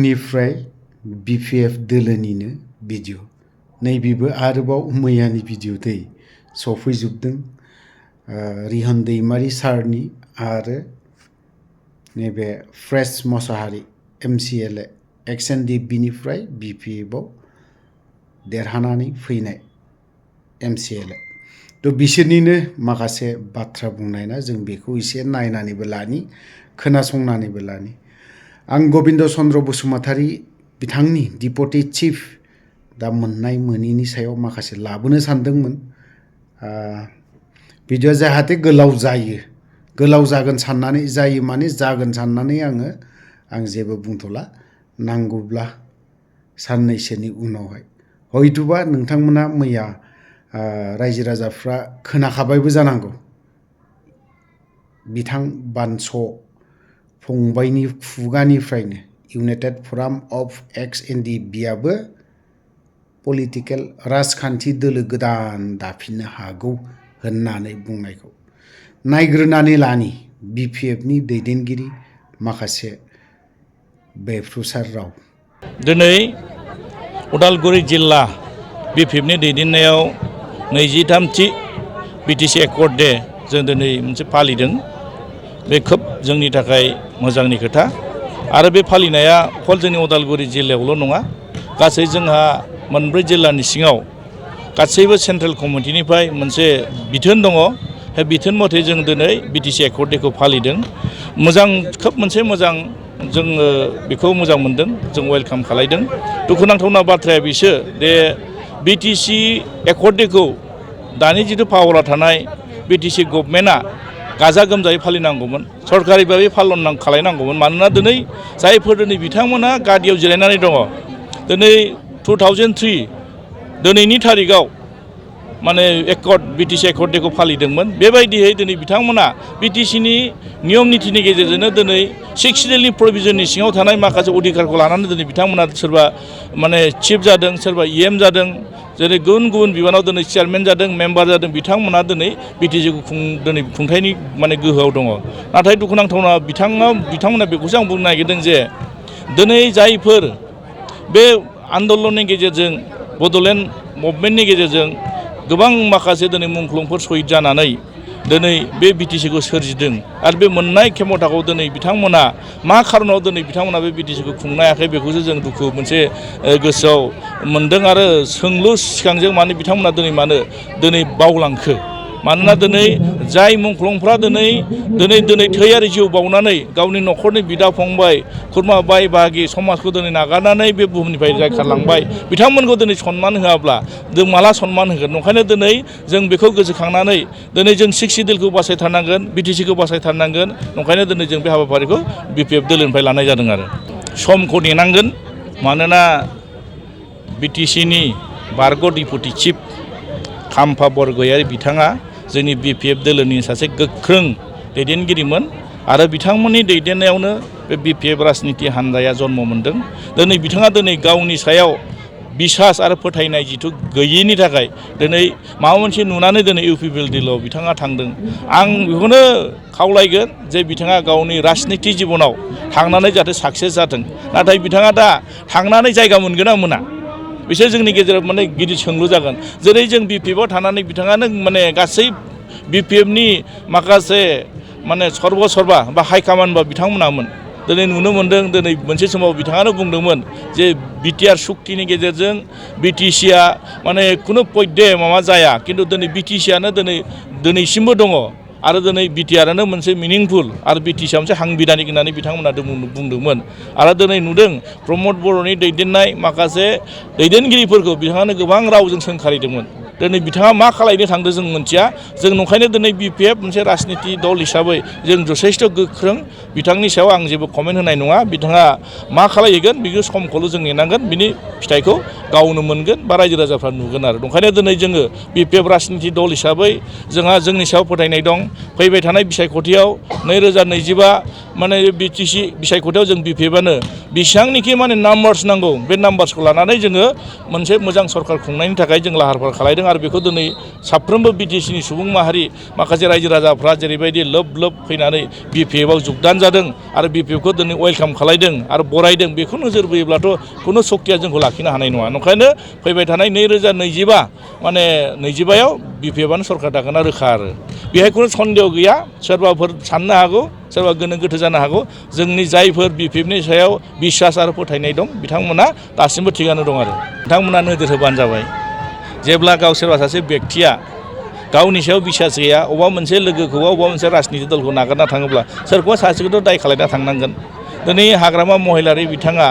दिल्लीनिफ्राय BPF दोलोनिनो video नैबेबो आरोबाव मैयानि video दै सफैजोबदों रिहन दैमारी सारनि आरो नैबे फ्रेश मोसाहारी MCLA XNDP-निफ्राय BPF-आव देरहानानै फैनाय MCLA तो बिसोरनिनो माखासे बाथ्रा बुंनायना जों बेखौ एसे नायनानैबो लानि खोनासंनानैबो लानि आं गबिन्द चन्द्र बसुमतारी बिथांनि डिप्युटी चिफ दा मोननाय मोनिनि सायाव माखासे लाबोनो सानदोंमोन भिडिअ जाहाथे गोलाव जायो गोलाव जागोन साननानै जायो माने जागोन साननानै आं जेबो बुंथला नांगौब्ला साननैसोनि उनावहाय हयतुबा नोंथांमोना मैया रायजो राजाफ्रा खोनाखाबायबो जानांगौ बिथां बानस फंबायनि खुगानिफ्रायनो इउनाइटेड फराम अफ XNDP-आबो पलिटिकेल राजखान्थि दोलो गोदान दाफिननो हागौ होननानै बुंनायखौ नायग्रोनानै लानि BPF-नि दैदेनगिरि माखासे बेफ्रुसार राव दिनै उदालगुरि जिल्ला BPF-नि दैदेननायाव 23थि BTC एकर्ड डे जों दिनै मोनसे फालिदों बे खोब जोंनि थाखाय मोजांनि खोथा आरो बे फालिनाया अकल जोंनि उदालगुरि जिल्लायावल' नङा गासै जोंहा मोनब्रै जिल्लानि सिङाव गासैबो सेन्ट्रेल कमिटिनिफ्राय मोनसे बिथोन दङ बे बिथोन मथे जों दिनै BTC एकर्ड डेखौ फालिदों मोजां खोब मोनसे मोजां जोङो बेखौ मोजां मोनदों जों वेलकाम खालायदों दुखुनांथावना बाथ्राया बिसो दे BTC एकर्ड डेखौ दानि जिथु पावाराव थानाय BTC गभर्नमेन्टआ गाजा गोमजायै फालिनांगौमोन सरकारि भाबै पालन खालायनांगौमोन मानोना दिनै जायफोर दिनै बिथांमोना गादियाव जिरायनानै दङ दिनै 2003 दिनैनि थारिखआव माने BTC एकर्ड डेखौ फालिदोंमोन बेबायदियै दिनै बिथांमोना BTC-नि नियम नितिनि गेजेरजोंनो दिनै 6 सिडिउलनि प्रभिजननि सिङाव थानाय माखासे अधिकारखौ लानानै दिनै बिथांमोना सोरबा माने चिफ जादों सोरबा EM जादों जेरै गुबुन गुबुन बिबानाव दिनै चेयारमेन जादों मेम्बार जादों बिथांमोना दिनै BTC-खौ दिनै खुंथायनि माने गोहोआव दङ नाथाय दुखुनांथावना बिथांमोना बेखौसो आं बुंनो नागिरदों जे दिनै जायफोर बे आन्दलननि गेजेरजों बड'लेण्ड मुभमेन्टनि गेजेरजों गोबां माखासे दिनै मुंख्लंफोर शहीद जानानै दिनै बे BTC-खौ सोरजिदों आरो बे मोननाय खेमथाखौ दिनै बिथांमोना मा खारनाव दिनै बिथांमोना बे BTC-खौ खुंनो हायाखै बेखौसो जों दुखु मोनसे गोसोआव मोनदों आरो सोंलु सिखांजों माने बिथांमोना दिनै मानो दिनै बावलांखो मानोना दिनै जाय मुंख्लंफ्रा दिनै थै आरो जिउ बावनानै गावनि न'खरनि बिदा फंबाय खुरमा बाय बाहागि समाजखौ दिनै नागारनानै बे बुहुमनिफ्राय जायखारलांबाय बिथांमोनखौ दिनै सनमान होआब्ला जों माला सनमान होगोन ओंखायनो दिनै जों बेखौ गोसोखांनानै दिनै जों 6 सिडिउलखौ बासायथारनांगोन BTC-खौ बासायथारनांगोन ओंखायनो दिनै जों बे हाबाफारिखौ BPF दोलोनिफ्राय लानाय जादों आरो समखौ नेनांगोन मानोना BTC-नि बारग' डिप्युटी चिफ खाम्फा बरगयारि बिथाङा जोंनि BPF दोलोनि सासे गोख्रों दैदेनगिरिमोन आरो बिथांमोननि दैदेननायावनो बे BPF राजनिति हान्जाया जन्म मोनदों दिनै बिथाङा दिनै गावनि सायाव बिसास आरो फोथायनाय जिथु गैयैनि थाखाय दिनै माबा मोनसे नुनानै दिनै UPPL बिथाङा थांदों आं बेखौनो खावलायगोन जे बिथाङा गावनि राजनिति जिबनाव थांनानै जाहाथे साक्सेस जाथों नाथाय बिथाङा दा थांनानै जायगा मोनगोन ना मोना बिसोर जोंनि गेजेराव माने गिदिर सोंलु जागोन जेरै जों BPF-आव थानानै बिथाङानो माने गासै BPF-नि माखासे माने सर्बा बा हाइकामान्ड बा बिथांमोनामोन दिनै नुनो मोन्दों दिनै मोनसे समाव बिथाङानो बुंदोंमोन जे BTR सुक्तिनि गेजेरजों BTC-आ माने खुनु पय्दे माबा जाया खिन्थु दिनै BTC-आनो दिनैसिमबो दङ आरो दिनै BTR-आनो मोनसे मिनिंफुल आरो BTC-आ मोनसे हांबिधानिक होननानै बिथांमोना बुंदोंमोन आरो दिनै नुदों प्रमद बर'नि दैदेननाय माखासे दैदेनगिरिफोरखौ बिथाङानो गोबां रावजों सोंखारिदोंमोन दिनै बिथाङा मा खालायनो थांदों जों मोनथिया जों नंखायनो दिनै BPF मोनसे राजनिति दल हिसाबै जों जथेस्थ गोख्रों बिथांनि सायाव आं जेबो कमेन्ट होनाय नङा बिथाङा मा खालायगोन बेखौ समखौल' जों नेनांगोन बिनि फिथाइखौ गावनो मोनगोन बा रायजो राजाफ्रा नुगोन आरो ओंखायनो दिनै जोङो BPF राजनिति दल हिसाबै जोंहा जोंनि सायाव फोथायनाय दं फैबाय थानाय बिसायख'थियाव 2025 माने बिटिसि बिसायख'थियाव जों बिपिएफआनो बेसेबांनोखि माने नाम्बार्स नांगौ बे नाम्बार्सखौ लानानै जोङो मोनसे मोजां सरकार खुंनायनि थाखाय जों लाहार फाहार खालामदों आरो बेखौ दिनै साफ्रोमबो बिटिसिनि सुबुं माहारि माखासे रायजो राजाफ्रा जेरैबायदि लोब लोब फैनानै बिपिएफआव जुगदान जादों आरो बिपिएफखौ दिनै वेलकाम खालामदों आरो बरायदों बेखौ नोजोर बोयोब्लाथ' खुनु सक्तिया जोंखौ लाखिनो हानाय नङा ओंखायनो फैबाय थानाय 2025 माने 25आव बिपिएफआनो सरकार दागोना रोखा आरो बेहाय खुनु सन्देह गैया सोरबाफोर साननो हागौ सोरबा गोनो गोथो जानो हागौ जोंनि जायफोर बिपिएफनि सायाव बिसास आरो फोथायनाय दं बिथांमोना दासिमबो थिगानो दं आरो बिथांमोना नोजोर होबानो जाबाय जेब्ला गाव सोरबा सासे बेक्तिया गावनि सायाव बिसास गैया अबेबा मोनसे लोगोखौ अबेबा मोनसे राजनिति दलखौ नागारना थाङोब्ला सोरखौबा सासेखौथ' दाय खालायना थांनांगोन दिनै हाग्रामा महिलारि बिथाङा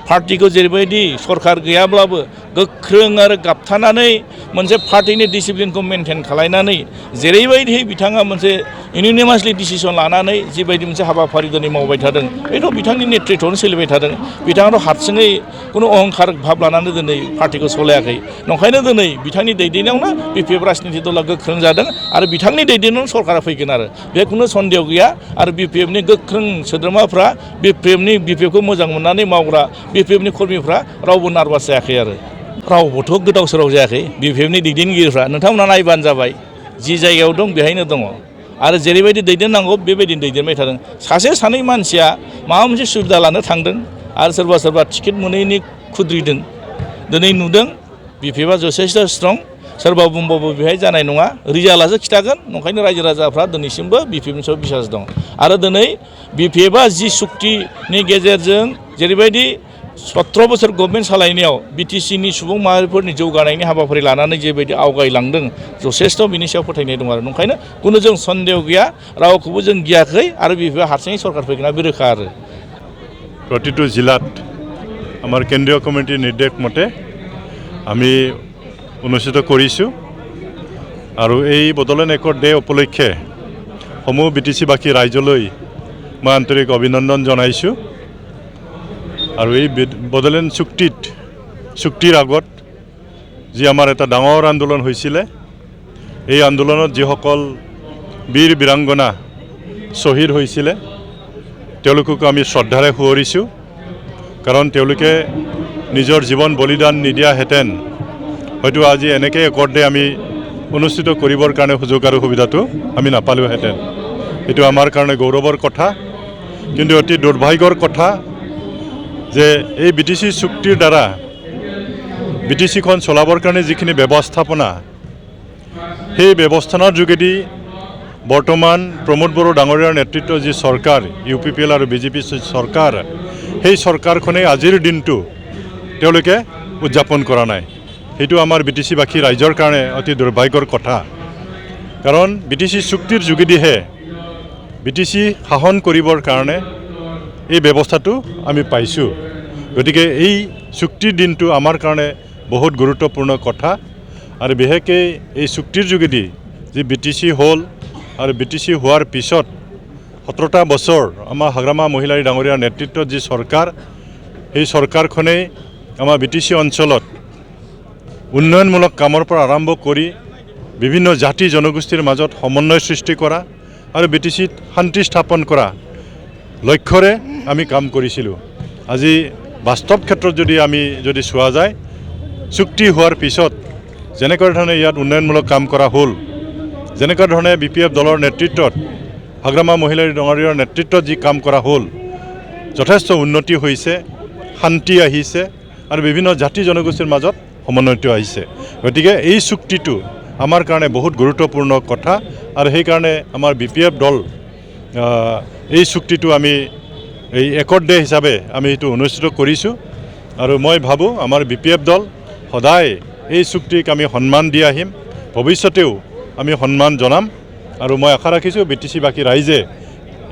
पार्टिखौ जेरैबायदि सरकार गैयाब्लाबो गोख्रों आरो गाबथानानै मोनसे पार्टिनि डिसिप्लिनखौ मेनटेन खालायनानै जेरैबायदि बिथाङा मोनसे इउनिमासलि डिसिसन लानानै जिबायदि मोनसे हाबाफारि दिनै मावबाय थादों बेथ' बिथांनि नेतृत्वआवनो सोलिबाय थादों बिथाङाथ' हारसिङै खुनु अहंखार भाब लानानै दिनै पार्टिखौ सलायाखै नंखायनो दिनै बिथांनि दैदेननायावनो बिपिएफ राजनिति दला गोख्रों जादों आरो बिथांनि दैदेननायावनो सरकारा फैगोन आरो बे खुनु सन्देह गैया आरो बिपिएफनि गोख्रों सोद्रोमाफ्रा बिपिएफखौ मोजां मोननानै मावग्रा बिपिएफनि कर्मिफ्रा रावबो नारभास जायाखै आरो रावबोथ' गोदाव सोराव जायाखै बिपिएफनि दैदेनगिरिफ्रा नोंथांमोना नायबानो जाबाय जि जायगायाव दं बेहायनो दङ आरो जेरैबायदि दैदेननांगौ बेबायदिनो दैदेनबाय थादों सासे सानै मानसिया माबा मोनसे सुबिदा लानो थांदों आरो सोरबा सोरबा टिकेट मोनैनि खुद्रिदों दिनै नुदों बिपिएफआ जथेस्थ स्ट्रं सोरबा बुंबाबो बेहाय जानाय नङा रिजाल्टआसो खिथागोन ओंखायनो रायजो राजाफ्रा दिनैसिमबो बिपिएफनि सायाव बिसास दं आरो दिनै बिपिएफआ जि सुक्तिनि गेजेरजों जेरैबायदि 17 बोसोर गभर्नमेन्ट सालायनायाव बिटिसिनि सुबुं माहारिफोरनि जौगानायनि हाबाफारि लानानै जेबायदि आवगायलांदों जथेस्थ बिनि सायाव फोथायनाय दं आरो ओंखायनो खुनु जों सन्देह गैया रावखौबो जों गियाखै आरो बिपिएफआ हारसिङै सरकार फैगोना बे रोखा आरो प्रतिটো जिलात আমাৰ কেন্দ্ৰীয় কমিটিৰ নিৰ্দেশ মতে আমি অনুষ্ঠিত কৰিছোঁ আৰু এই বড়োলেণ্ড একৰ্ড ডে উপলক্ষে সমূহ বিটিচিবাসী ৰাইজলৈ মই আন্তৰিক অভিনন্দন জনাইছোঁ আৰু এই বড়োলেণ্ড চুক্তিৰ আগত যি আমাৰ এটা ডাঙৰ আন্দোলন হৈছিলে এই আন্দোলনত যিসকল বীৰ বীৰাংগনা শ্বহীদ হৈছিলে তেওঁলোককো আমি শ্ৰদ্ধাৰে সোঁৱৰিছোঁ কাৰণ তেওঁলোকে নিজৰ জীৱন বলিদান নিদিয়াহেঁতেন হয়তো আজি এনেকৈ একৰ্ড ডে আমি অনুষ্ঠিত কৰিবৰ কাৰণে সুযোগ আৰু সুবিধাটো আমি নাপালোহেঁতেন এইটো আমাৰ কাৰণে গৌৰৱৰ কথা কিন্তু অতি দুৰ্ভাগ্যৰ কথা যে এই বিটিচি চুক্তিৰ দ্বাৰা বিটিচিখন চলাবৰ কাৰণে যিখিনি ব্যৱস্থাপনা সেই ব্যৱস্থাপনাৰ যোগেদি বৰ্তমান প্ৰমোদ বড়ো ডাঙৰীয়াৰ নেতৃত্বৰ যি চৰকাৰ ইউপিপিএল আৰু বিজেপি চৰকাৰ সেই চৰকাৰখনে আজিৰ দিনটো তেওঁলোকে উদযাপন কৰা নাই সেইটো আমাৰ বিটিচিবাসী ৰাইজৰ কাৰণে অতি দুৰ্ভাগ্যৰ কথা কাৰণ বিটিচি চুক্তিৰ যোগেদিহে বিটিচি শাসন কৰিবৰ কাৰণে এই ব্যৱস্থাটো আমি পাইছোঁ গতিকে এই চুক্তিৰ দিনটো আমাৰ কাৰণে বহুত গুৰুত্বপূৰ্ণ কথা আৰু বিশেষকৈ এই চুক্তিৰ যোগেদি যি বিটিচি হ'ল আৰু বিটিচি হোৱাৰ পিছত 17টা বছৰ আমাৰ হাগ্ৰামা মহিলাৰী ডাঙৰীয়াৰ নেতৃত্বত যি চৰকাৰ এই চৰকাৰখনেই আমাৰ বিটিচি অঞ্চলত উন্নয়নমূলক কামৰ পৰা আৰম্ভ কৰি বিভিন্ন জাতি জনগোষ্ঠীৰ মাজত সমন্বয় সৃষ্টি কৰা আৰু বিটিচিত শান্তি স্থাপন কৰা লক্ষ্যৰে আমি কাম কৰিছিলোঁ আজি বাস্তৱ ক্ষেত্ৰত যদি চোৱা যায় চুক্তি হোৱাৰ পিছত যেনেকুৱা ধৰণে ইয়াত উন্নয়নমূলক কাম কৰা হ'ল যেনেকুৱা ধৰণে বিপিএফ দলৰ নেতৃত্বত হাগ্ৰামা মহিলাৰী ডাঙৰীয়াৰ নেতৃত্বত যি কাম কৰা হ'ল যথেষ্ট উন্নতি হৈছে শান্তি আহিছে আৰু বিভিন্ন জাতি জনগোষ্ঠীৰ মাজত সমন্বয়টো আহিছে গতিকে এই চুক্তিটো আমাৰ কাৰণে বহুত গুৰুত্বপূৰ্ণ কথা আৰু সেইকাৰণে আমাৰ বিপিএফ দল এই চুক্তিটো আমি এই একৰ্ড ডে হিচাপে আমি এইটো অনুষ্ঠিত কৰিছোঁ আৰু মই ভাবোঁ আমাৰ বিপিএফ দল সদায় এই চুক্তিক আমি সন্মান দি আহিম ভৱিষ্যতেও আমি সন্মান জনাম আৰু মই আশা ৰাখিছোঁ বিটিচিবাসী ৰাইজে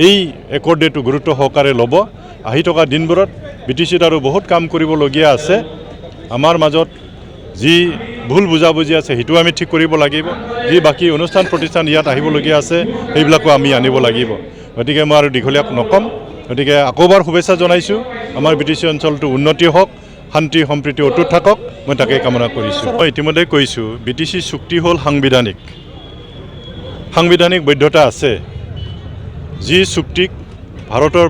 এই একৰ্ড ডেটো গুৰুত্ব সহকাৰে ল'ব আহি থকা দিনবোৰত বিটিচিত আৰু বহুত কাম কৰিবলগীয়া আছে আমাৰ মাজত যি ভুল বুজাবুজি আছে সেইটো আমি ঠিক কৰিব লাগিব যি বাকী অনুষ্ঠান প্ৰতিষ্ঠান ইয়াত আহিবলগীয়া আছে সেইবিলাকো আমি আনিব লাগিব গতিকে মই আৰু দীঘলীয়া নকম গতিকে আকৌবাৰ শুভেচ্ছা জনাইছোঁ আমাৰ বিটিচি অঞ্চলটো উন্নতি হওক শান্তি সম্প্ৰীতি অটুট থাকক মই তাকে কামনা কৰিছোঁ মই ইতিমধ্যে কৈছোঁ বিটিচি চুক্তি হ'ল সাংবিধানিক বৈধতা আছে যি চুক্তিক ভাৰতৰ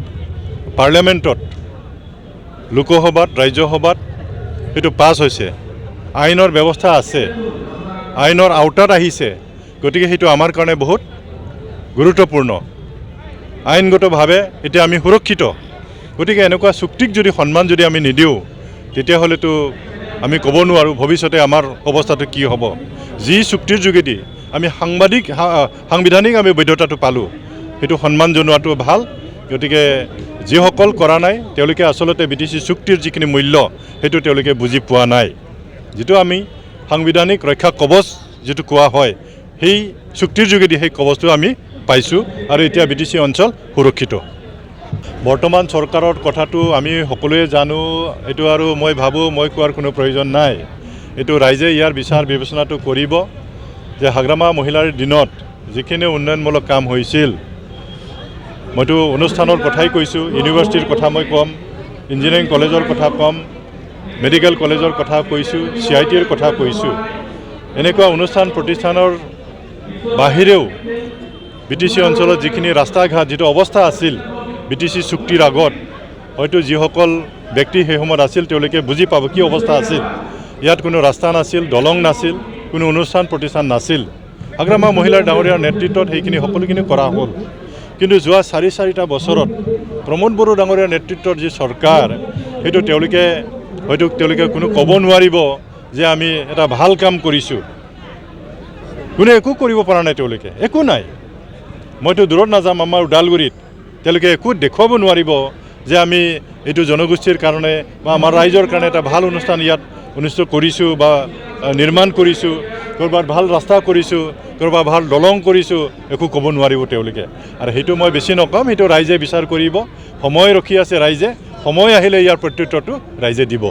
পাৰ্লিয়ামেণ্টত লোকসভাত ৰাজ্যসভাত সেইটো পাছ হৈছে আইনৰ ব্যৱস্থা আছে আইনৰ আওতাত আহিছে গতিকে সেইটো আমাৰ কাৰণে বহুত গুৰুত্বপূৰ্ণ আইনগতভাৱে এতিয়া আমি সুৰক্ষিত গতিকে এনেকুৱা চুক্তিক যদি সন্মান যদি আমি নিদিওঁ তেতিয়াহ'লেতো আমি ক'ব নোৱাৰোঁ ভৱিষ্যতে আমাৰ অৱস্থাটো কি হ'ব যি চুক্তিৰ যোগেদি আমি সাংবিধানিক আমি বৈধতাটো পালোঁ সেইটো সন্মান জনোৱাটো ভাল গতিকে যিসকল কৰা নাই তেওঁলোকে আচলতে BTC চুক্তিৰ যিখিনি মূল্য সেইটো তেওঁলোকে বুজি পোৱা নাই যিটো আমি সাংবিধানিক ৰক্ষা কৱচ যিটো কোৱা হয় সেই চুক্তিৰ যোগেদি সেই কৱচটো আমি পাইছোঁ আৰু এতিয়া BTC অঞ্চল সুৰক্ষিত বৰ্তমান চৰকাৰৰ কথাটো আমি সকলোৱে জানো এইটো আৰু মই ভাবোঁ মই কোৱাৰ কোনো প্ৰয়োজন নাই এইটো ৰাইজে ইয়াৰ বিচাৰ বিবেচনাটো কৰিব যে হাগ্ৰামা মহিলাৰ দিনত যিখিনি উন্নয়নমূলক কাম হৈছিল মইতো অনুষ্ঠানৰ কথাই কৈছোঁ ইউনিভাৰ্চিটিৰ কথা মই ক'ম ইঞ্জিনিয়াৰিং কলেজৰ কথা ক'ম মেডিকেল কলেজৰ কথা কৈছোঁ CITৰ কথা কৈছোঁ এনেকুৱা অনুষ্ঠান প্ৰতিষ্ঠানৰ বাহিৰেও BTC অঞ্চলত যিখিনি ৰাস্তা ঘাট যিটো অৱস্থা আছিল BTC চুক্তিৰ আগত হয়তো যিসকল ব্যক্তি সেই সময়ত আছিল তেওঁলোকে বুজি পাব কি অৱস্থা আছিল ইয়াত কোনো ৰাস্তা নাছিল দলং নাছিল কোনো অনুষ্ঠান প্ৰতিষ্ঠান নাছিল হাগ্ৰামা মহিলাৰ ডাঙৰীয়াৰ নেতৃত্বত সেইখিনি সকলোখিনি কৰা হ'ল কিন্তু যোৱা 4-4টা বছৰত প্ৰমোদ বড়ো ডাঙৰীয়াৰ নেতৃত্বৰ যি চৰকাৰ সেইটো তেওঁলোকে কোনো ক'ব নোৱাৰিব যে আমি এটা ভাল কাম কৰিছোঁ কোনে একো কৰিব পৰা নাই তেওঁলোকে একো নাই মইতো দূৰত নাযাম আমাৰ ওদালগুৰিত তেওঁলোকে একো দেখুৱাব নোৱাৰিব যে আমি এইটো জনগোষ্ঠীৰ কাৰণে বা আমাৰ ৰাইজৰ কাৰণে এটা ভাল অনুষ্ঠান ইয়াত অনুষ্ঠিত কৰিছোঁ বা নিৰ্মাণ কৰিছোঁ ক'ৰবাত ভাল ৰাস্তা কৰিছোঁ ক'ৰবাত ভাল দলং কৰিছোঁ একো ক'ব নোৱাৰিব তেওঁলোকে আৰু সেইটো মই বেছি নকম সেইটো ৰাইজে বিচাৰ কৰিব সময় ৰখি আছে ৰাইজে সময় আহিলে ইয়াৰ প্ৰত্যুত্তৰটো ৰাইজে দিব